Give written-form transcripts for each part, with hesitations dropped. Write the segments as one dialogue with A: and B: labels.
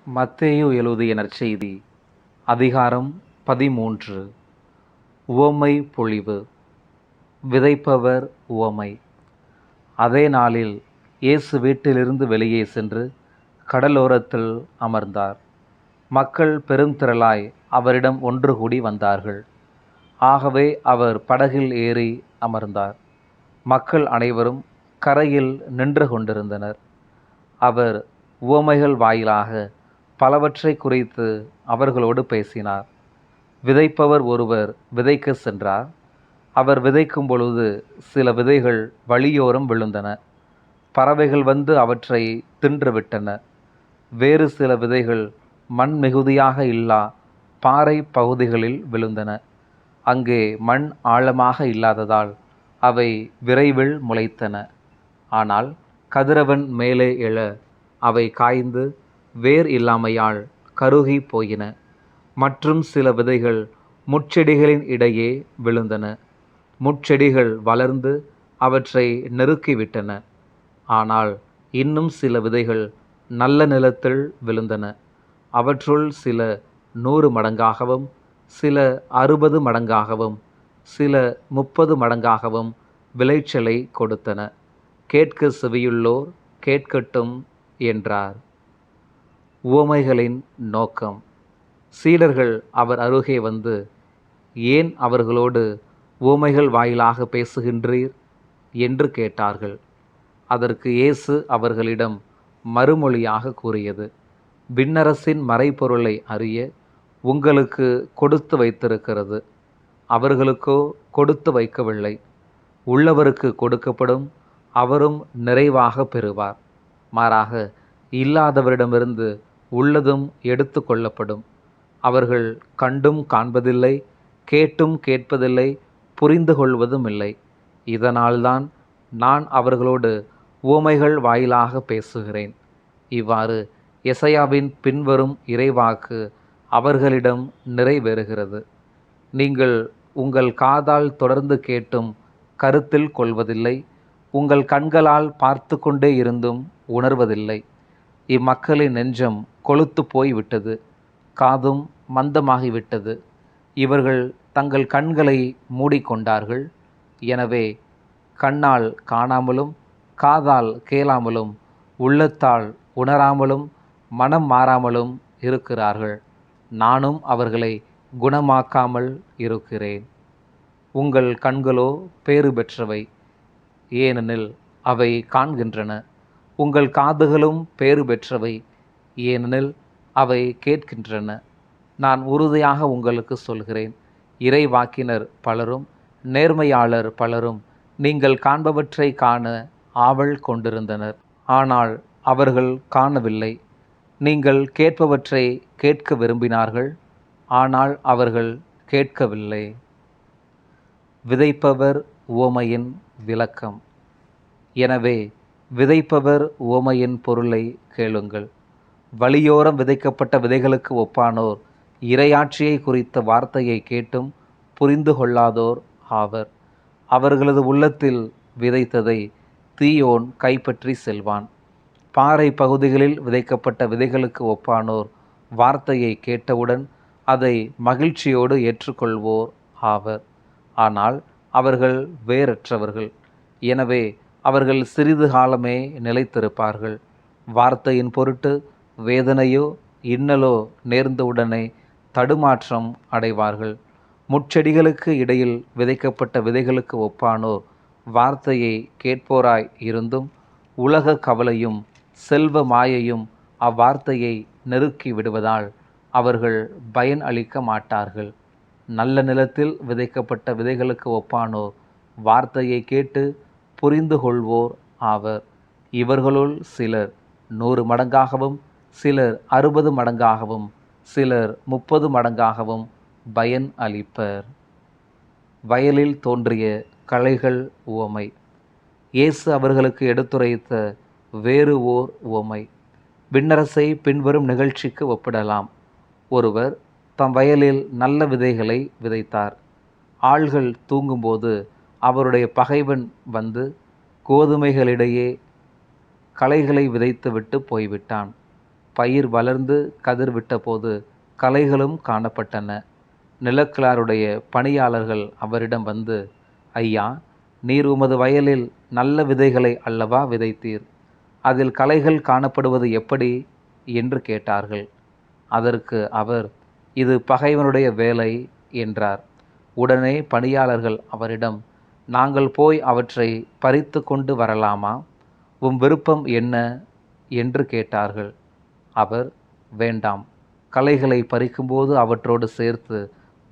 A: மத்தேயு எழுதிய நற்செய்தி அதிகாரம் 13. உவமை பொழிவு. விதைப்பவர் உவமை. அதே நாளில் இயேசு வீட்டிலிருந்து வெளியே சென்று கடலோரத்தில் அமர்ந்தார். மக்கள் பெருந்திரளாய் அவரிடம் ஒன்று கூடி வந்தார்கள். ஆகவே அவர் படகில் ஏறி அமர்ந்தார். மக்கள் அனைவரும் கரையில் நின்று கொண்டிருந்தனர். அவர் உவமைகள் வாயிலாக பலவற்றை குறித்து அவர்களோடு பேசினார். விதைப்பவர் ஒருவர் விதைக்க சென்றார். அவர் விதைக்கும் பொழுது சில விதைகள் வழியோரம் விழுந்தன. பறவைகள் வந்து அவற்றை தின்றுவிட்டன. வேறு சில விதைகள் மண் மிகுதியாக இல்லா பாறை பகுதிகளில் விழுந்தன. அங்கே மண் ஆழமாக இல்லாததால் அவை விரைவில் முளைத்தன. ஆனால் கதிரவன் மேலே எழ அவை காய்ந்து வேர் இல்லாமையால் கருகி போயின. மற்றும் சில விதைகள் முட்செடிகளின் இடையே விழுந்தன. முட்செடிகள் வளர்ந்து அவற்றை நெருக்கிவிட்டன. ஆனால் இன்னும் சில விதைகள் நல்ல நிலத்தில் விழுந்தன. அவற்றுள் சில 100 மடங்காகவும், சில 60 மடங்காகவும், சில 30 மடங்காகவும் விளைச்சலை கொடுத்தன. கேட்க செவியுள்ளோர் கேட்கட்டும் என்றார். உவமைகளின் நோக்கம். சீடர்கள் அவர் அருகே வந்து, ஏன் அவர்களோடு உவமைகள் வாயிலாக பேசுகின்றீர் என்று கேட்டார்கள். அதற்கு இயேசு அவர்களிடம் மறுமொழியாக கூறியது, விண்ணரசின் மறைபொருளை அறிய உங்களுக்கு கொடுத்து வைத்திருக்கிறது. அவர்களுக்கோ கொடுத்து வைக்கவில்லை. உள்ளவருக்கு கொடுக்கப்படும், அவரும் நிறைவாக பெறுவார். மாறாக இல்லாதவரிடமிருந்து உள்ளதும் எடுத்து கொள்ளப்படும். அவர்கள் கண்டும் காண்பதில்லை, கேட்டும் கேட்பதில்லை, புரிந்து கொள்வதும் இல்லை. இதனால்தான் நான் அவர்களோடு உவமைகள் வாயிலாக பேசுகிறேன். இவ்வாறு எசையாவின் பின்வரும் இறைவாக்கு அவர்களிடம் நிறைவேறுகிறது. நீங்கள் உங்கள் காதால் தொடர்ந்து கேட்டும் கருத்தில் கொள்வதில்லை, உங்கள் கண்களால் பார்த்து கொண்டே இருந்தும் உணர்வதில்லை. இம்மக்களின் நெஞ்சம் கொழுத்து போய்விட்டது, காதும் மந்தமாகிவிட்டது. இவர்கள் தங்கள் கண்களை மூடிக்கொண்டார்கள். எனவே கண்ணால் காணாமலும், காதால் கேளாமலும், உள்ளத்தால் உணராமலும், மனம் மாறாமலும் இருக்கிறார்கள். நானும் அவர்களை குணமாக்காமல் இருக்கிறேன். உங்கள் கண்களோ பேறு பெற்றவை, ஏனெனில் அவை காண்கின்றன. உங்கள் காதுகளும் பேறு பெற்றவை, ஏனெனில் அவை கேட்கின்றன. நான் உறுதியாக உங்களுக்கு சொல்கிறேன், இறைவாக்கினர் பலரும் நேர்மையாளர் பலரும் நீங்கள் காண்பவற்றை காண ஆவல் கொண்டிருந்தனர். ஆனால் அவர்கள் காணவில்லை. நீங்கள் கேட்பவற்றை கேட்க விரும்பினார்கள். ஆனால் அவர்கள் கேட்கவில்லை. விதைப்பவர் உவமையின் விளக்கம். எனவே விதைப்பவர் உவமையின் பொருளை கேளுங்கள். வழியோரம் விதைக்கப்பட்ட விதைகளுக்கு ஒப்பானோர் இறையாட்சியை குறித்த வார்த்தையை கேட்டும் புரிந்து கொள்ளாதோர் ஆவர். அவர்களது உள்ளத்தில் விதைத்ததை தீயோன் கைப்பற்றி செல்வான். பாறை பகுதிகளில் விதைக்கப்பட்ட விதைகளுக்கு ஒப்பானோர் வார்த்தையை கேட்டவுடன் அதை மகிழ்ச்சியோடு ஏற்றுக்கொள்வோர் ஆவர். ஆனால் அவர்கள் வேரற்றவர்கள். எனவே அவர்கள் சிறிது காலமே நிலைத்திருப்பார்கள். வார்த்தையின் பொருட்டு வேதனையோ இன்னலோ நேர்ந்தவுடனே தடுமாற்றம் அடைவார்கள். முட்செடிகளுக்கு இடையில் விதைக்கப்பட்ட விதைகளுக்கு ஒப்பானோர் வார்த்தையை கேட்போராய் இருந்தும் உலக கவலையும் செல்வ மாயையும் அவ்வார்த்தையை நெருக்கி விடுவதால் அவர்கள் பயன் அளிக்க மாட்டார்கள். நல்ல நிலத்தில் விதைக்கப்பட்ட விதைகளுக்கு ஒப்பானோர் வார்த்தையை கேட்டு புரிந்து கொள்வோர் ஆவர். இவர்களுள் சிலர் 100 மடங்காகவும், சிலர் 60 மடங்காகவும், சிலர் 30 மடங்காகவும் பயன் அளிப்பர். வயலில் தோன்றிய களைகள் உவமை. இயேசு அவர்களுக்கு எடுத்துரைத்த வேறு ஓர் உவமை. விண்ணரசை பின்வரும் நிகழ்ச்சிக்கு ஒப்பிடலாம். ஒருவர் தம் வயலில் நல்ல விதைகளை விதைத்தார். ஆள்கள் தூங்கும்போது அவருடைய பகைவன் வந்து கோதுமைகளிடையே களைகளை விதைத்துவிட்டு போய்விட்டான். பயிர் வளர்ந்து கதிர் விட்டபோது களைகளும் காணப்பட்டன. நிலக்கிழாருடைய பணியாளர்கள் அவரிடம் வந்து, ஐயா, நீர் உமது வயலில் நல்ல விதைகளை அல்லவா விதைத்தீர், அதில் களைகள் காணப்படுவது எப்படி என்று கேட்டார்கள். அதற்கு அவர், இது பகைவனுடைய வேலை என்றார். உடனே பணியாளர்கள் அவரிடம், நாங்கள் போய் அவற்றை பறித்து கொண்டு வரலாமா? உம் விருப்பம் என்ன என்று கேட்டார்கள். அவர், வேண்டாம், களைகளை பறிக்கும்போது அவற்றோடு சேர்த்து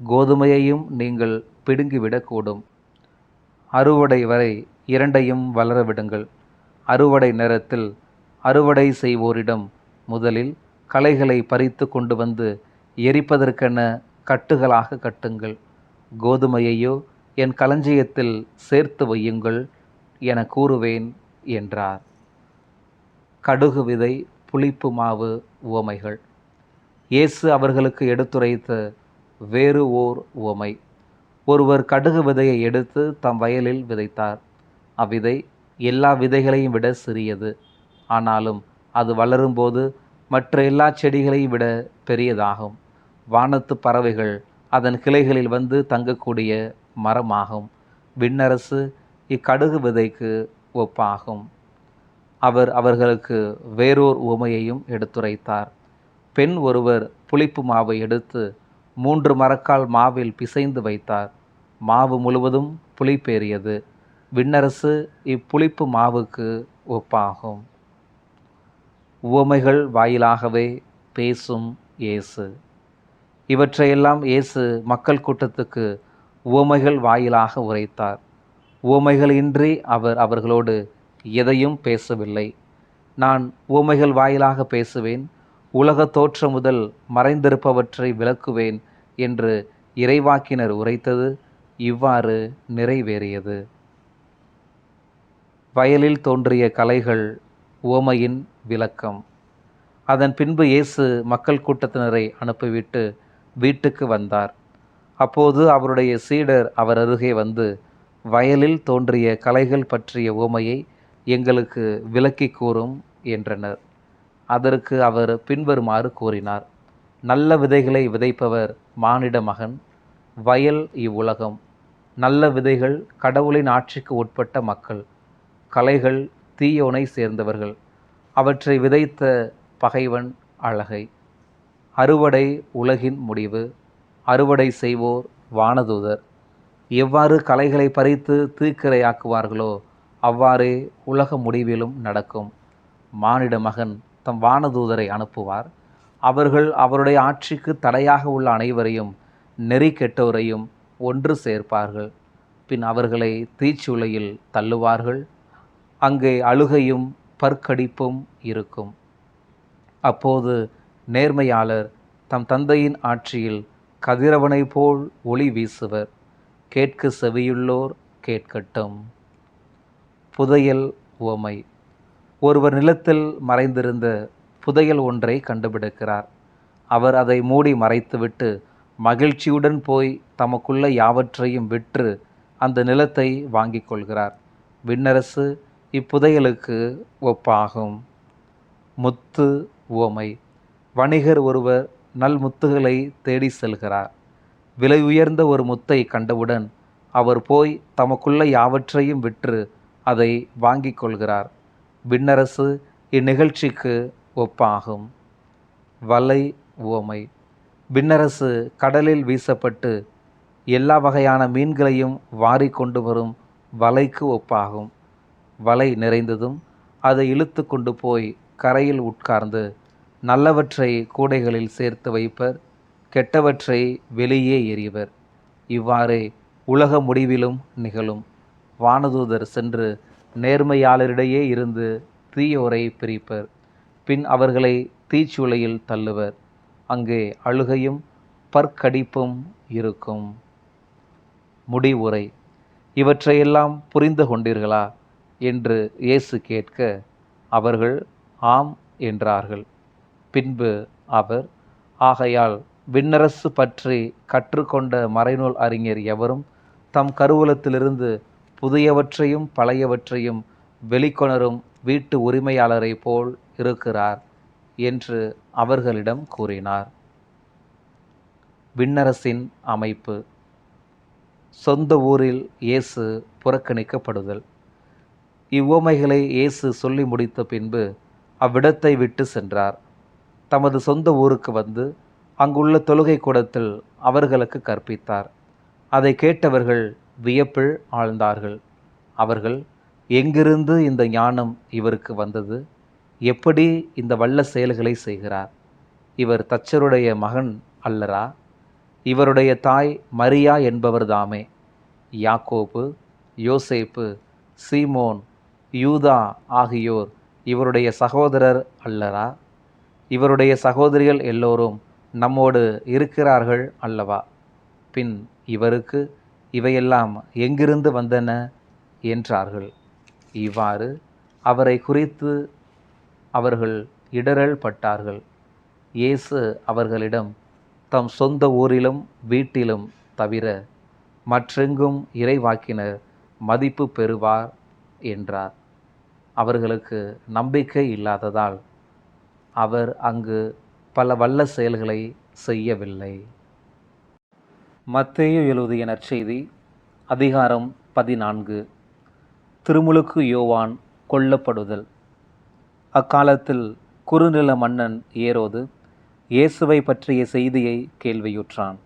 A: கோதுமையையும் நீங்கள் பிடுங்கிவிடக்கூடும். அறுவடை வரை இரண்டையும் வளர விடுங்கள். அறுவடை நேரத்தில் அறுவடை செய்வோரிடம் முதலில் களைகளை பறித்து கொண்டு வந்து எரிப்பதற்கென கட்டுகளாக கட்டுங்கள். கோதுமையையோ என் களஞ்சியத்தில் சேர்த்து வையுங்கள் என கூறுவேன் என்றார். கடுகு விதை, புளிப்பு மாவு உவமைகள். இயேசு அவர்களுக்கு எடுத்துரைத்த வேறு ஓர் உவமை. ஒருவர் கடுகு விதையை எடுத்து தம் வயலில் விதைத்தார். அவ்விதை எல்லா விதைகளையும் விட சிறியது. ஆனாலும் அது வளரும்போது மற்ற எல்லா செடிகளையும் விட பெரியதாகும். வானத்து பறவைகள் அதன் கிளைகளில் வந்து தங்கக்கூடிய மரமாகும். விண்ணரசு இக்கடுகு விதைக்கு ஒப்பாகும். அவர் அவர்களுக்கு வேறோர் உவமையையும் எடுத்துரைத்தார். பெண் ஒருவர் புளிப்பு மாவை எடுத்து 3 மரக்கால் மாவில் பிசைந்து வைத்தார். மாவு முழுவதும் புளிப்பேறியது. விண்ணரசு இப்புளிப்பு மாவுக்கு ஒப்பாகும். உவமைகள் வாயிலாகவே பேசும் இயேசு. இவற்றையெல்லாம் இயேசு மக்கள் கூட்டத்துக்கு உவமைகள் வாயிலாக உரைத்தார். உவமைகள் இன்றி அவர் அவர்களோடு எதையும் பேசவில்லை. நான் உவமைகள் வாயிலாக பேசுவேன், உலக தோற்றம் முதல் மறைந்திருப்பவற்றை விளக்குவேன் என்று இறைவாக்கினர் உரைத்தது இவ்வாறு நிறைவேறியது. வயலில் தோன்றிய களைகள் உவமையின் விளக்கம். அதன் பின்பு இயேசு மக்கள் கூட்டத்தினரை அனுப்பிவிட்டு வீட்டுக்கு வந்தார். அப்போது அவருடைய சீடர் அவர் அருகே வந்து, வயலில் தோன்றிய களைகள் பற்றிய உவமையை எங்களுக்கு விளக்கி கூறும் என்றனர். அதற்கு அவர் பின்வருமாறு கூறினார். நல்ல விதைகளை விதைப்பவர் மானிட மகன். வயல் இவ்வுலகம். நல்ல விதைகள் கடவுளின் ஆட்சிக்கு உட்பட்ட மக்கள். களைகள் தீயோனை சேர்ந்தவர்கள். அவற்றை விதைத்த பகைவன் அழகை. அறுவடை உலகின் முடிவு. அறுவடை செய்வோர் வானதூதர். எவ்வாறு களைகளை பறித்து தீக்கிரையாக்குவார்களோ அவ்வாறே உலக முடிவிலும் நடக்கும். மானிட மகன் தம் வானதூதரை அனுப்புவார். அவர்கள் அவருடைய ஆட்சிக்கு தடையாக உள்ள அனைவரையும் நெறி கெட்டோரையும் ஒன்று சேர்ப்பார்கள். பின் அவர்களை தீச்சுளையில் தள்ளுவார்கள். அங்கே அழுகையும் பற்கடிப்பும் இருக்கும். அப்போது நேர்மையாளர் தம் தந்தையின் ஆட்சியில் கதிரவனை போல் ஒளி வீசுவர். கேட்க செவியுள்ளோர் கேட்கட்டும். புதையல் உவமை. ஒருவர் நிலத்தில் மறைந்திருந்த புதையல் ஒன்றை கண்டுபிடிக்கிறார். அவர் அதை மூடி மறைத்துவிட்டு மகிழ்ச்சியுடன் போய் தமக்குள்ள யாவற்றையும் விற்று அந்த நிலத்தை வாங்கிக் கொள்கிறார். விண்ணரசு இப்புதையலுக்கு ஒப்பாகும். முத்து உவமை. வணிகர் ஒருவர் நல்முத்துகளை தேடி செல்கிறார். விலை உயர்ந்த ஒரு முத்தை கண்டவுடன் அவர் போய் தமக்குள்ள யாவற்றையும் விற்று அதை வாங்கிக் கொள்கிறார். விண்ணரசு இந்நிகழ்ச்சிக்கு ஒப்பாகும். வலை உவமை. விண்ணரசு கடலில் வீசப்பட்டு எல்லா வகையான மீன்களையும் வாரி கொண்டு வரும் வலைக்கு ஒப்பாகும். வலை நிறைந்ததும் அதை இழுத்து கொண்டு போய் கரையில் உட்கார்ந்து நல்லவற்றை கூடைகளில் சேர்த்து வைப்பர், கெட்டவற்றை வெளியே எறிவர். இவ்வாறே உலக முடிவிலும் நிகழும். வானதூதர் சென்று நேர்மையாளரிடையே இருந்து தீயோரை பிரிப்பர். பின் அவர்களை தீச்சுளையில் தள்ளுவர். அங்கே அழுகையும் பற்கடிப்பும் இருக்கும். முடிவுரை. இவற்றையெல்லாம் புரிந்து கொண்டீர்களா என்று இயேசு கேட்க அவர்கள் ஆம் என்றார்கள். பின்பு அவர், ஆகையால் விண்ணரசு பற்றி கற்றுக்கொண்ட மறைநூல் அறிஞர் எவரும் தம் கருவூலத்திலிருந்து புதியவற்றையும் பழையவற்றையும் வெளிக்கொணரும் வீட்டு உரிமையாளரை போல் இருக்கிறார் என்று அவர்களிடம் கூறினார். விண்ணரசின் அமைப்பு. சொந்த ஊரில் இயேசு புறக்கணிக்கப்படுதல். இவ்வுவமைகளை இயேசு சொல்லி முடித்த பின்பு அவ்விடத்தை விட்டு சென்றார். தமது சொந்த ஊருக்கு வந்து அங்குள்ள தொழுகை கூடத்தில் அவர்களுக்கு கற்பித்தார். அதை கேட்டவர்கள் வியப்பில் ஆழ்ந்தார்கள். அவர்கள், எங்கிருந்து இந்த ஞானம் இவருக்கு வந்தது? எப்படி இந்த வல்ல செயல்களை செய்கிறார்? இவர் தச்சருடைய மகன் அல்லரா? இவருடைய தாய் மரியா என்பவர்தாமே. யாக்கோபு, யோசேப்பு, சீமோன், யூதா ஆகியோர் இவருடைய சகோதரர் அல்லரா? இவருடைய சகோதரிகள் எல்லோரும் நம்மோடு இருக்கிறார்கள் அல்லவா? பின் இவருக்கு இவையெல்லாம் எங்கிருந்து வந்தன என்றார்கள். இவ்வாறு அவரை குறித்து அவர்கள் இடறல் பட்டார்கள். இயேசு அவர்களிடம், தம் சொந்த ஊரிலும் வீட்டிலும் தவிர மற்றெங்கும் இறைவாக்கினர் மதிப்பு பெறுவார் என்றார். அவர்களுக்கு நம்பிக்கை இல்லாததால் அவர் அங்கு பல வல்ல செயல்களை செய்யவில்லை. மத்தேயு எழுதிய நற்செய்தி அதிகாரம் 14. திருமுழுக்கு யோவான் கொல்லப்படுதல். அக்காலத்தில் குறுநில மன்னன் ஏரோது இயேசுவை பற்றிய செய்தியை கேள்வியுற்றான்.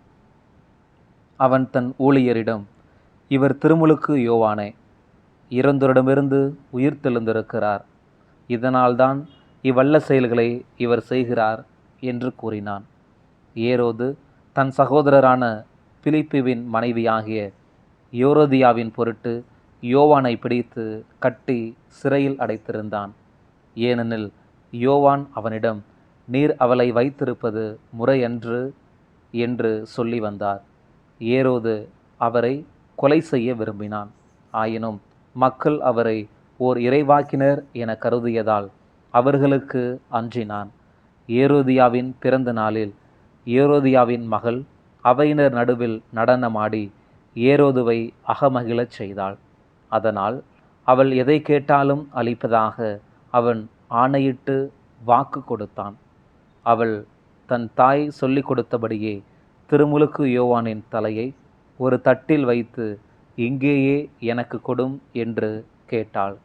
A: அவன் தன் ஊழியரிடம், இவர் திருமுழுக்கு யோவானே, இறந்தோரிடமிருந்து உயிர்த்தெழுந்திருக்கிறார். இதனால்தான் இவ்வல்ல செயல்களை இவர் செய்கிறார் என்று கூறினான். ஏரோது தன் சகோதரரான பிலிப்புவின் மனைவியாகிய யோரோதியாவின் பொருட்டு யோவானை பிடித்து கட்டி சிறையில் அடைத்திருந்தான். ஏனெனில் யோவான் அவனிடம், நீர் அவளை வைத்திருப்பது முறையன்று என்று சொல்லி வந்தார். ஏரோது அவரை கொலை செய்ய விரும்பினான். ஆயினும் மக்கள் அவரை ஓர் இறைவாக்கினர் என கருதியதால் அவர்களுக்கு அஞ்சினான். ஏரோதியாவின் பிறந்த நாளில் ஏரோதியாவின் மகள் அவையினர் நடுவில் நடனமாடி ஏரோதுவை அகமகிழச் செய்தாள். அதனால் அவள் எதை கேட்டாலும் அளிப்பதாக அவன் ஆணையிட்டு வாக்கு கொடுத்தான். அவள் தன் தாய் சொல்லிக் கொடுத்தபடியே திருமுழுக்கு யோவானின் தலையை ஒரு தட்டில் வைத்து, இங்கேயே எனக்கு கொடும் என்று கேட்டாள்.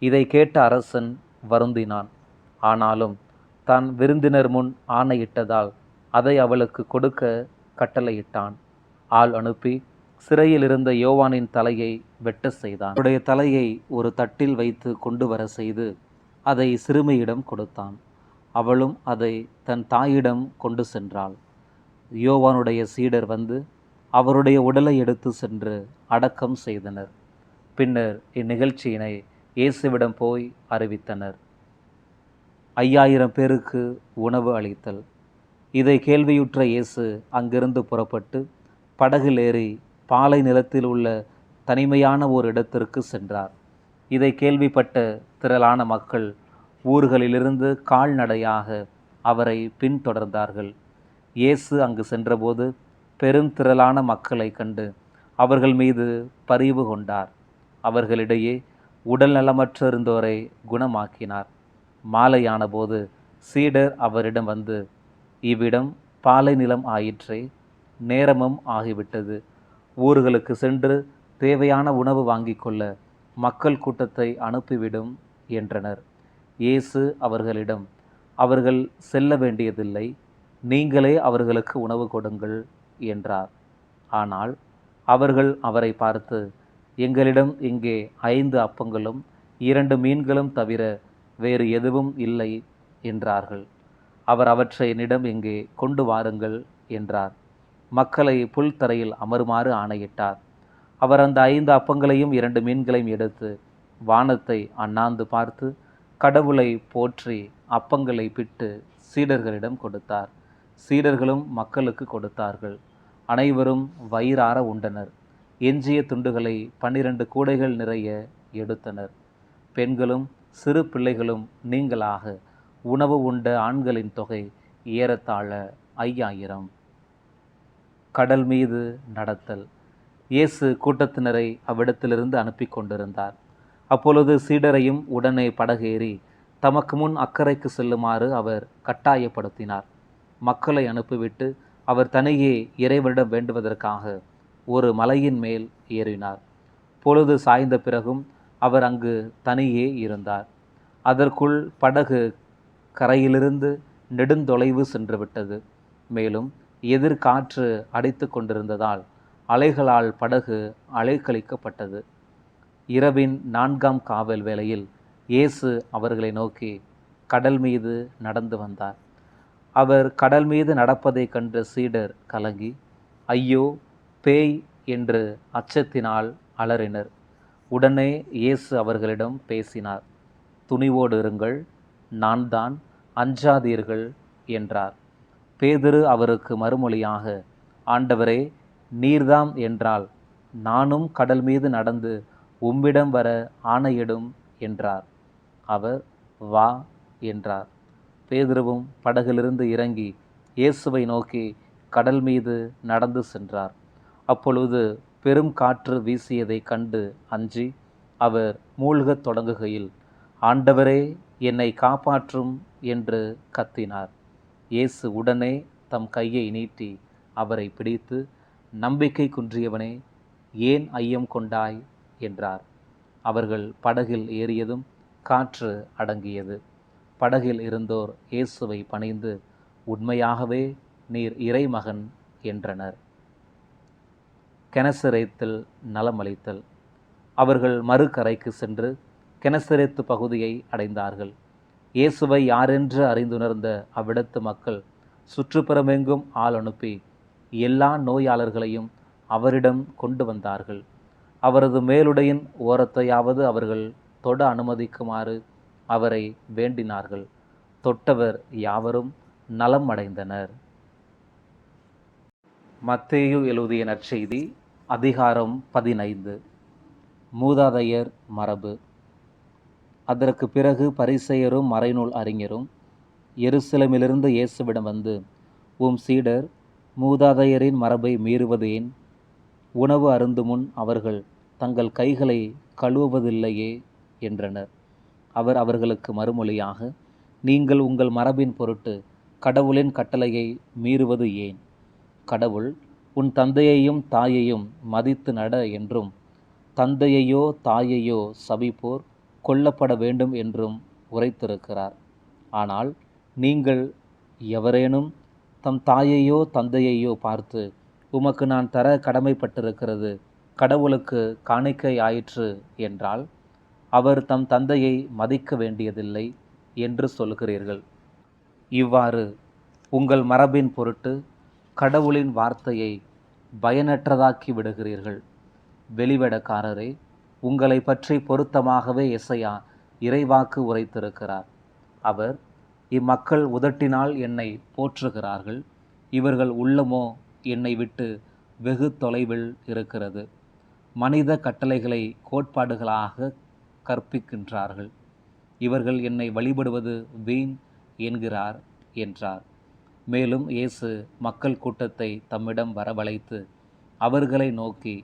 A: இதை கேட்ட அரசன் வருந்தினான். ஆனாலும் தான் விருந்தினர் முன் ஆணையிட்டதால் அதை அவளுக்கு கொடுக்க கட்டளையிட்டான். ஆள் அனுப்பி சிறையில் இருந்த யோவானின் தலையை வெட்ட செய்தான். அவருடைய தலையை ஒரு தட்டில் வைத்து கொண்டு வர செய்து அதை சிறுமியிடம் கொடுத்தான். அவளும் அதை தன் தாயிடம் கொண்டு சென்றாள். யோவானுடைய சீடர் வந்து அவருடைய உடலை எடுத்து சென்று அடக்கம் செய்தனர். பின்னர் இந்நிகழ்ச்சியினை இயேசுவிடம் போய் அறிவித்தனர். 5000 பேருக்கு உணவு அளித்தல். இதை கேள்வியுற்ற இயேசு அங்கிருந்து புறப்பட்டு படகில் ஏறி பாலை நிலத்தில் உள்ள தனிமையான ஓர் இடத்திற்கு சென்றார். இதை கேள்விப்பட்ட திரளான மக்கள் ஊர்களிலிருந்து கால்நடையாக அவரை பின்தொடர்ந்தார்கள். இயேசு அங்கு சென்றபோது பெருந்திரளான மக்களை கண்டு அவர்கள் மீது பரிவு கொண்டார். அவர்களிடையே உடல் நலமற்றிருந்தோரை குணமாக்கினார். மாலையான போது சீடர் அவரிடம் வந்து, இவ்விடம் பாலை நிலம் ஆயிற்றே, நேரமும் ஆகிவிட்டது. ஊர்களுக்கு சென்று தேவையான உணவு வாங்கி கொள்ள மக்கள் கூட்டத்தை அனுப்பிவிடும் என்றனர். இயேசு அவர்களிடம், அவர்கள் செல்ல வேண்டியதில்லை, நீங்களே அவர்களுக்கு உணவு கொடுங்கள் என்றார். ஆனால் அவர்கள் அவரை பார்த்து, எங்களிடம் இங்கே 5 அப்பங்களும் 2 மீன்களும் தவிர வேறு எதுவும் இல்லை என்றார்கள். அவர் அவற்றை என்னிடம் இங்கே கொண்டு வாருங்கள் என்றார். மக்களை புல்தரையில் அமருமாறு ஆணையிட்டார். அவர் அந்த 5 அப்பங்களையும் 2 மீன்களையும் எடுத்து வானத்தை அண்ணாந்து பார்த்து கடவுளை போற்றி அப்பங்களை பிட்டு சீடர்களிடம் கொடுத்தார். சீடர்களும் மக்களுக்கு கொடுத்தார்கள். அனைவரும் வயிறார உண்டனர். எஞ்சிய துண்டுகளை 12 கூடைகள் நிறைய எடுத்தனர். பெண்களும் சிறு பிள்ளைகளும் நீங்களாக உணவு உண்ட ஆண்களின் தொகை ஏறத்தாழ 5000. கடல் மீது நடத்தல். இயேசு கூட்டத்தினரை அவ்விடத்திலிருந்து அனுப்பி கொண்டிருந்தார். அப்பொழுது சீடரையும் உடனே படகேறி தமக்கு முன் அக்கறைக்கு செல்லுமாறு அவர் கட்டாயப்படுத்தினார். மக்களை அனுப்பிவிட்டு அவர் தனியே இறைவனிடம் வேண்டுவதற்காக ஒரு மலையின் மேல் ஏறினார். பொழுது சாய்ந்த பிறகும் அவர் அங்கு தனியே இருந்தார். அதற்குள் படகு கரையிலிருந்து நெடுந்தொலைவு சென்று விட்டது. மேலும் எதிர்காற்று அடித்து கொண்டிருந்ததால் அலைகளால் படகு அலைக்கழிக்கப்பட்டது. இரவின் 4ஆம் காவல் வேளையில் இயேசு அவர்களை நோக்கி கடல் மீது நடந்து வந்தார். அவர் கடல் மீது நடப்பதைக் கண்ட சீடர் கலங்கி, ஐயோ, பேய் என்று அச்சத்தினால் அலறினர். உடனே இயேசு அவர்களிடம் பேசினார். துணிவோடு இருங்கள், நான் தான், அஞ்சாதீர்கள் என்றார். பேதுரு அவருக்கு மறுமொழியாக, ஆண்டவரே, நீர்தாம் என்றால் நானும் கடல் மீது நடந்து உம்மிடம் வர ஆணையிடும் என்றார். அவர் வா என்றார். பேதுருவும் படகிலிருந்து இறங்கி இயேசுவை நோக்கி கடல் மீது நடந்து சென்றார். அப்பொழுது பெரும் காற்று வீசியதை கண்டு அஞ்சி அவர் மூழ்கத் தொடங்குகையில், ஆண்டவரே, என்னை காப்பாற்றும் என்று கத்தினார். இயேசு உடனே தம் கையை நீட்டி அவரை பிடித்து, நம்பிக்கை குன்றியவனே, ஏன் ஐயம் கொண்டாய் என்றார். அவர்கள் படகில் ஏறியதும் காற்று அடங்கியது. படகில் இருந்தோர் இயேசுவை பணிந்து, உண்மையாகவே நீர் இறைமகன் என்றனர். கெனசரேத்தில் நலமளித்தல். அவர்கள் மறுகரைக்கு சென்று கெனசரேத்து பகுதியை அடைந்தார்கள். இயேசுவை யாரென்று அறிந்துணர்ந்த அவ்விடத்து மக்கள் சுற்றுப்புறமெங்கும் ஆள் அனுப்பி எல்லா நோயாளர்களையும் அவரிடம் கொண்டு வந்தார்கள். அவரது மேலுடையின் ஓரத்தையாவது அவர்கள் தொட அனுமதிக்குமாறு அவரை வேண்டினார்கள். தொட்டவர் யாவரும் நலம் அடைந்தனர். மத்தேயு எழுதிய நற்செய்தி அதிகாரம் 15. மூதாதையர் மரபு. அதற்கு பிறகு பரிசேயரும் மறைநூல் அறிஞரும் எருசலேமிலிருந்து இயேசுவிடம் வந்து, உம் சீடர் மூதாதையரின் மரபை மீறுவது ஏன்? உணவு அருந்துமுன் அவர்கள் தங்கள் கைகளை கழுவுவதில்லையே என்றனர். அவர் அவர்களுக்கு மறுமொழியாக, நீங்கள் உங்கள் மரபின் பொருட்டு கடவுளின் கட்டளையை மீறுவது ஏன்? கடவுள் உன் தந்தையையும் தாயையும் மதித்து நட என்றும், தந்தையையோ தாயையோ சபிப்போர் கொல்லப்பட வேண்டும் என்றும் உரைத்திருக்கிறார். ஆனால் நீங்கள் எவரேனும் தம் தாயையோ தந்தையையோ பார்த்து, உமக்கு நான் தர கடமைப்பட்டிருக்கிறது கடவுளுக்கு காணிக்கை ஆயிற்று என்றால், அவர் தம் தந்தையை மதிக்க வேண்டியதில்லை என்று சொல்கிறீர்கள். இவ்வாறு உங்கள் மரபின் பொருட்டு கடவுளின் வார்த்தையை பயனற்றதாக்கி விடுகிறீர்கள். வெளிவேடக்காரரே, உங்களை பற்றி பொருத்தமாகவே எசையா இறைவாக்கு உரைத்திருக்கிறார். அவர், இம்மக்கள் உதட்டினால் என்னை போற்றுகிறார்கள், இவர்கள் உள்ளமோ என்னை விட்டு வெகு தொலைவில் இருக்கிறது. மனித கட்டளைகளை கோட்பாடுகளாக கற்பிக்கின்றார்கள். இவர்கள் என்னை வழிபடுவது வீண் என்கிறார் என்றார். மேலும் இயேசு மக்கள் கூட்டத்தை தம்மிடம் வரவழைத்து அவர்களை நோக்கி,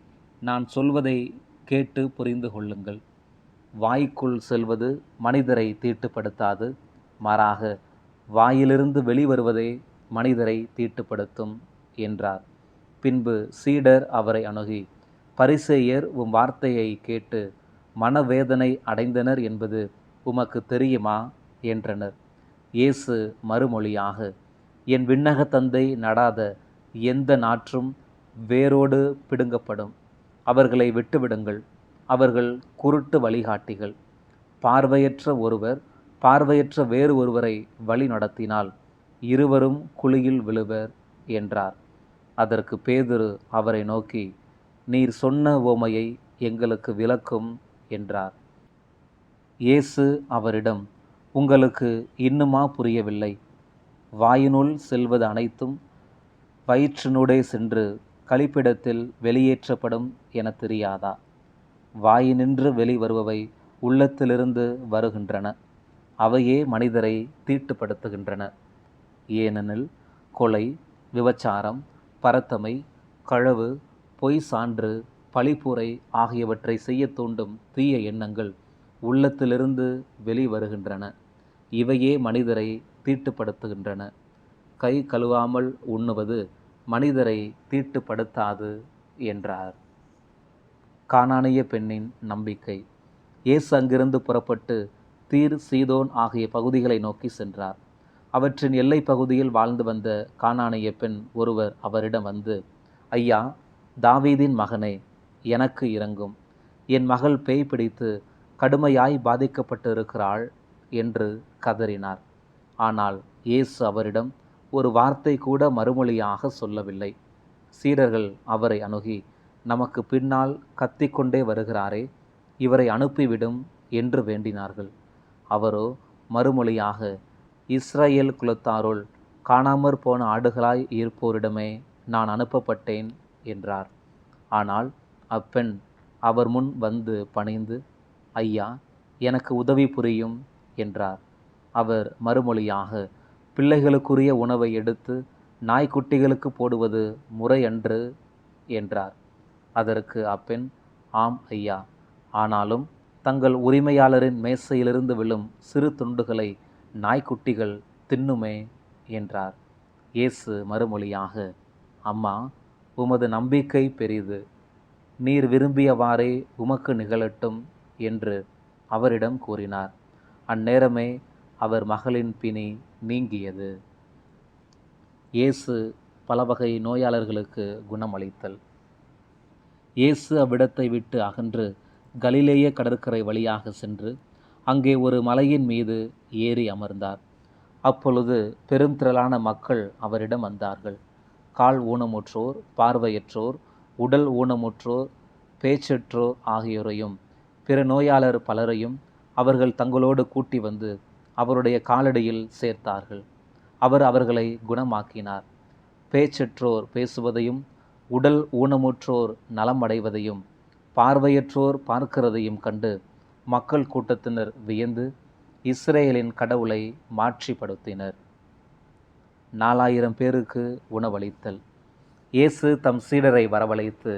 A: நான் சொல்வதை கேட்டு புரிந்து கொள்ளுங்கள். வாய்க்குள் செல்வது மனிதரை தீட்டுப்படுத்தாது, மாறாக வாயிலிருந்து வெளிவருவதே மனிதரை தீட்டுப்படுத்தும் என்றார். பின்பு சீடர் அவரை அணுகி, பரிசேயர் உம் வார்த்தையை கேட்டு மனவேதனை அடைந்தனர் என்பது உமக்கு தெரியுமா என்றனர். இயேசு மறுமொழியாக, என் விண்ணக தந்தை நடாத எந்த நாற்றும் வேரோடு பிடுங்கப்படும். அவர்களை விட்டுவிடுங்கள். அவர்கள் குருட்டு வழிகாட்டிகள். பார்வையற்ற ஒருவர் பார்வையற்ற வேறு ஒருவரை வழி நடத்தினால் இருவரும் குழியில் விழுவர் என்றார். அதற்கு பேதுரு அவரை நோக்கி, நீர் சொன்ன உவமையை எங்களுக்கு விளக்கும் என்றார். இயேசு அவரிடம், உங்களுக்கு இன்னுமா புரியவில்லை? வாயினுள் செல்வது அனைத்தும் வயிற்றினூடே சென்று கழிப்பிடத்தில் வெளியேற்றப்படும் என தெரியாதா? வாயினின்று வெளிவருபவை உள்ளத்திலிருந்து வருகின்றன. அவையே மனிதரை தீட்டுப்படுத்துகின்றன. ஏனெனில் கொலை, விபச்சாரம், பரத்தமை, களவு, பொய் சான்று, பழிப்புரை ஆகியவற்றை செய்ய தூண்டும் தீய எண்ணங்கள் உள்ளத்திலிருந்து வெளிவருகின்றன. இவையே மனிதரை தீட்டுப்படுத்துகின்றன. கை கழுவாமல் உண்ணுவது மனிதரை தீட்டுப்படுத்தாது என்றார். கானானிய பெண்ணின் நம்பிக்கை. இயேசு அங்கிருந்து புறப்பட்டு தீர், சீதோன் ஆகிய பகுதிகளை நோக்கி சென்றார். அவற்றின் எல்லை பகுதியில் வாழ்ந்து வந்த கானானிய பெண் ஒருவர் அவரிடம் வந்து, ஐயா, தாவீதின் மகனே, எனக்கு இரங்கும். என் மகள் பேய் பிடித்து கடுமையாய் பாதிக்கப்பட்டு இருக்கிறாள் என்று கதறினார். ஆனால் இயேசு அவரிடம் ஒரு வார்த்தை கூட மறுமொழியாக சொல்லவில்லை. சீடர்கள் அவரை அணுகி, நமக்கு பின்னால் கத்திக்கொண்டே வருகிறாரே, இவரை அனுப்பிவிடும் என்று வேண்டினார்கள். அவரோ மறுமொழியாக, இஸ்ரவேல் குலத்தாருள் காணாமற் போன ஆடுகளாய் இருப்போரிடமே நான் அனுப்பப்பட்டேன் என்றார். ஆனால் அப்பெண் அவர் முன் வந்து பணிந்து, ஐயா, எனக்கு உதவி புரியும் என்றார். அவர் மறுமொழியாக, பிள்ளைகளுக்குரிய உணவை எடுத்து நாய்க்குட்டிகளுக்கு போடுவது முறையன்று என்றார். அதற்கு அப்பெண், ஆம் ஐயா, ஆனாலும் தங்கள் உரிமையாளரின் மேசையிலிருந்து விழும் சிறு துண்டுகளை நாய்க்குட்டிகள் தின்னுமே என்றார். இயேசு மறுமொழியாக, அம்மா, உமது நம்பிக்கை பெரிது, நீர் விரும்பியவாறே உமக்கு நிகழட்டும் என்று அவரிடம் கூறினார். அந்நேரமே அவர் மகளின் பிணி நீங்கியது. இயேசு பல வகை நோயாளர்களுக்கு குணமளித்தல். இயேசு அவ்விடத்தை விட்டு அகன்று கலிலேய கடற்கரை வழியாக சென்று அங்கே ஒரு மலையின் மீது ஏறி அமர்ந்தார். அப்பொழுது பெரும் திரளான மக்கள் அவரிடம் வந்தார்கள். கால் ஊனமுற்றோர், பார்வையற்றோர், உடல் ஊனமுற்றோர், பேச்சற்றோர் ஆகியோரையும் பிற நோயாளர் பலரையும் அவர்கள் தங்களோடு கூட்டி வந்து அவருடைய காலடியில் சேர்த்தார்கள். அவர் அவர்களை குணமாக்கினார். பேச்சற்றோர் பேசுவதையும், உடல் ஊனமுற்றோர் நலம் அடைவதையும், பார்வையற்றோர் பார்க்கிறதையும் கண்டு மக்கள் கூட்டத்தினர் வியந்து இஸ்ரேலின் கடவுளை மாட்சிப்படுத்தினர். 4000 பேருக்கு உணவளித்தல். இயேசு தம் சீடரை வரவழைத்து,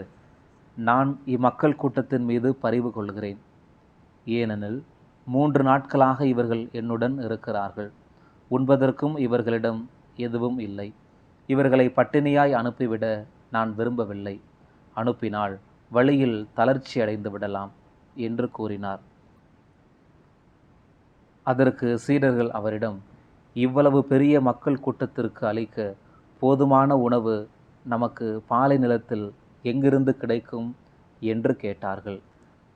A: நான் இம்மக்கள் கூட்டத்தின் மீது பரிவு கொள்கிறேன். ஏனெனில் 3 நாட்களாக இவர்கள் என்னுடன் இருக்கிறார்கள். உண்பதற்கும் இவர்களிடம் எதுவும் இல்லை. இவர்களை பட்டினியாய் அனுப்பிவிட நான் விரும்பவில்லை. அனுப்பினால் வழியில் தளர்ச்சி அடைந்து விடலாம் என்று கூறினார். அதற்கு சீடர்கள் அவரிடம், இவ்வளவு பெரிய மக்கள் கூட்டத்திற்கு அளிக்க போதுமான உணவு நமக்கு பாலை நிலத்தில் எங்கிருந்து கிடைக்கும் என்று கேட்டார்கள்.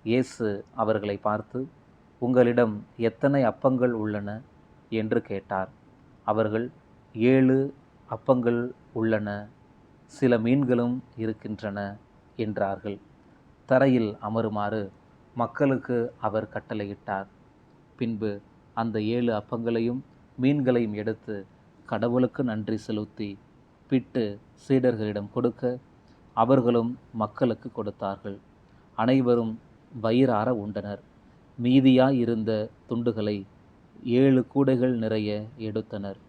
A: இயேசு அவர்களை பார்த்து, உங்களிடம் எத்தனை அப்பங்கள் உள்ளன என்று கேட்டார். அவர்கள், 7 அப்பங்கள் உள்ளன, சில மீன்களும் இருக்கின்றன என்றார்கள். தரையில் அமருமாறு மக்களுக்கு அவர் கட்டளையிட்டார். பின்பு அந்த 7 அப்பங்களையும் மீன்களையும் எடுத்து கடவுளுக்கு நன்றி செலுத்தி பிட்டு சீடர்களிடம் கொடுக்க அவர்களும் மக்களுக்கு கொடுத்தார்கள். அனைவரும் வயிறார உண்டனர். மீதியாய் இருந்த துண்டுகளை 7 கூடைகள் நிறைய எடுத்தனர்.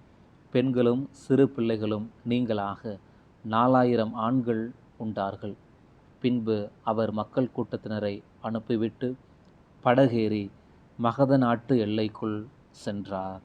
A: பெண்களும் சிறு பிள்ளைகளும் நீங்களாக 4000 ஆண்கள் உண்டார்கள். பின்பு அவர் மக்கள் கூட்டத்தினரை அனுப்பிவிட்டு படகேறி மகத நாட்டு எல்லைக்குள் சென்றார்.